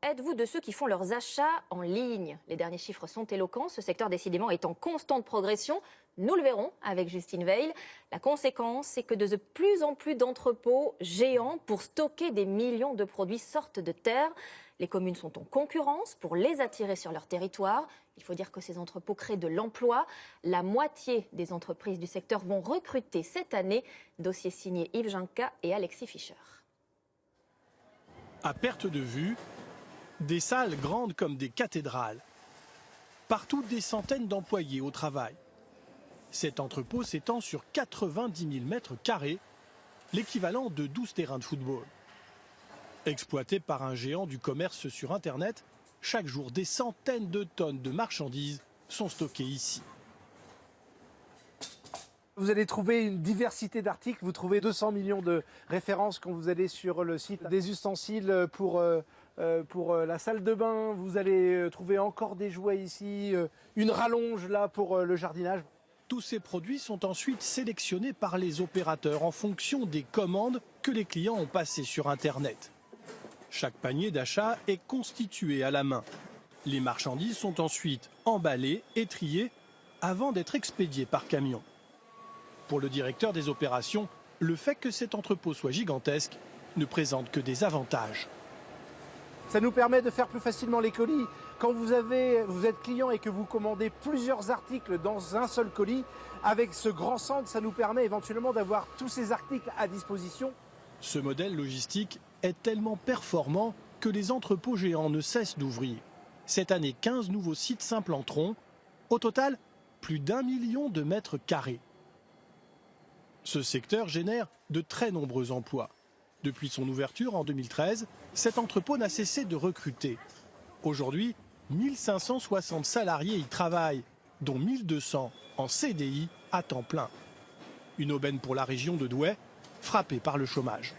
Êtes-vous de ceux qui font leurs achats en ligne? Les derniers chiffres sont éloquents. Ce secteur, décidément, est en constante progression. Nous le verrons avec Justine Veil. La conséquence, c'est que de plus en plus d'entrepôts géants pour stocker des millions de produits sortent de terre. Les communes sont en concurrence pour les attirer sur leur territoire. Il faut dire que ces entrepôts créent de l'emploi. La moitié des entreprises du secteur vont recruter cette année. Dossier signé Yves Ginca et Alexis Fischer. À perte de vue, des salles grandes comme des cathédrales. Partout, des centaines d'employés au travail. Cet entrepôt s'étend sur 90 000 mètres carrés, l'équivalent de 12 terrains de football. Exploité par un géant du commerce sur Internet, chaque jour, des centaines de tonnes de marchandises sont stockées ici. Vous allez trouver une diversité d'articles, vous trouvez 200 millions de références quand vous allez sur le site, des ustensiles pour la salle de bain, vous allez trouver encore des jouets ici, une rallonge là pour le jardinage. Tous ces produits sont ensuite sélectionnés par les opérateurs en fonction des commandes que les clients ont passées sur Internet. Chaque panier d'achat est constitué à la main. Les marchandises sont ensuite emballées et triées avant d'être expédiées par camion. Pour le directeur des opérations, le fait que cet entrepôt soit gigantesque ne présente que des avantages. Ça nous permet de faire plus facilement les colis. Quand vous êtes client et que vous commandez plusieurs articles dans un seul colis, avec ce grand centre, ça nous permet éventuellement d'avoir tous ces articles à disposition. Ce modèle logistique est tellement performant que les entrepôts géants ne cessent d'ouvrir. Cette année, 15 nouveaux sites s'implanteront. Au total, plus d'1 million de mètres carrés. Ce secteur génère de très nombreux emplois. Depuis son ouverture en 2013, cet entrepôt n'a cessé de recruter. Aujourd'hui, 1560 salariés y travaillent, dont 1200 en CDI à temps plein. Une aubaine pour la région de Douai, frappée par le chômage.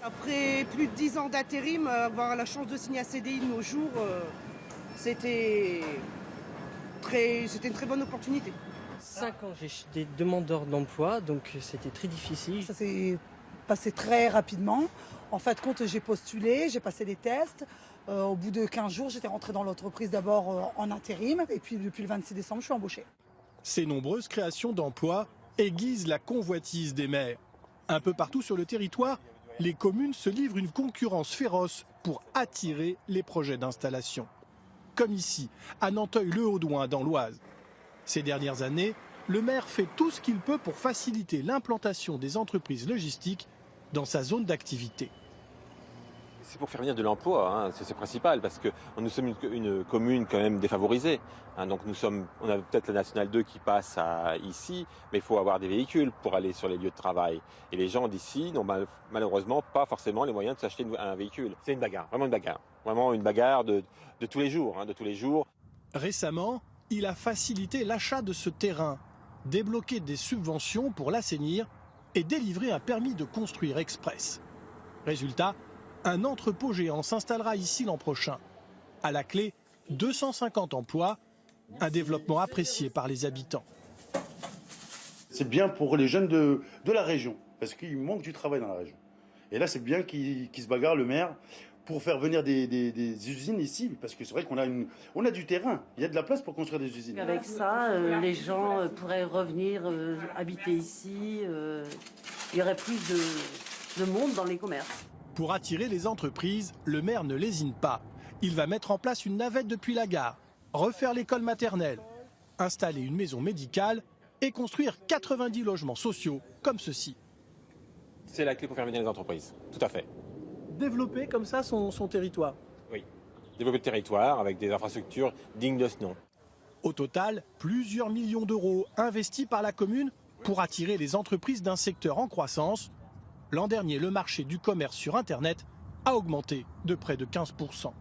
Après plus de 10 ans d'intérim, avoir la chance de signer un CDI de nos jours, c'était une très bonne opportunité. 5 ans, j'étais demandeur d'emploi, donc c'était très difficile. Ça s'est passé très rapidement. En fin de compte, j'ai postulé, j'ai passé des tests. Au bout de 15 jours, j'étais rentrée dans l'entreprise d'abord en intérim. Et puis depuis le 26 décembre, je suis embauchée. Ces nombreuses créations d'emplois aiguisent la convoitise des maires. Un peu partout sur le territoire, les communes se livrent une concurrence féroce pour attirer les projets d'installation. Comme ici, à Nanteuil-le-Haudouin, dans l'Oise. Ces dernières années, le maire fait tout ce qu'il peut pour faciliter l'implantation des entreprises logistiques dans sa zone d'activité. C'est pour faire venir de l'emploi, hein, c'est principal, parce que nous sommes une commune quand même défavorisée. Hein, donc on a peut-être la Nationale 2 qui passe ici, mais il faut avoir des véhicules pour aller sur les lieux de travail. Et les gens d'ici n'ont malheureusement pas forcément les moyens de s'acheter un véhicule. C'est une bagarre, vraiment une bagarre de tous les jours, de tous les jours. Récemment, il a facilité l'achat de ce terrain, débloqué des subventions pour l'assainir et délivré un permis de construire express. Résultat, un entrepôt géant s'installera ici l'an prochain. À la clé, 250 emplois, un développement apprécié par les habitants. C'est bien pour les jeunes de la région, parce qu'il manque du travail dans la région. Et là, c'est bien qu'il se bagarre, le maire, pour faire venir des usines ici, parce que c'est vrai qu'on a du terrain, il y a de la place pour construire des usines. Avec ça, les gens pourraient revenir habiter ici, il y aurait plus de monde dans les commerces. Pour attirer les entreprises, le maire ne lésine pas. Il va mettre en place une navette depuis la gare, refaire l'école maternelle, installer une maison médicale et construire 90 logements sociaux comme ceux-ci. C'est la clé pour faire venir les entreprises, tout à fait. Développer comme ça son territoire. Oui, développer le territoire avec des infrastructures dignes de ce nom. Au total, plusieurs millions d'euros investis par la commune pour attirer les entreprises d'un secteur en croissance. L'an dernier, le marché du commerce sur Internet a augmenté de près de 15%.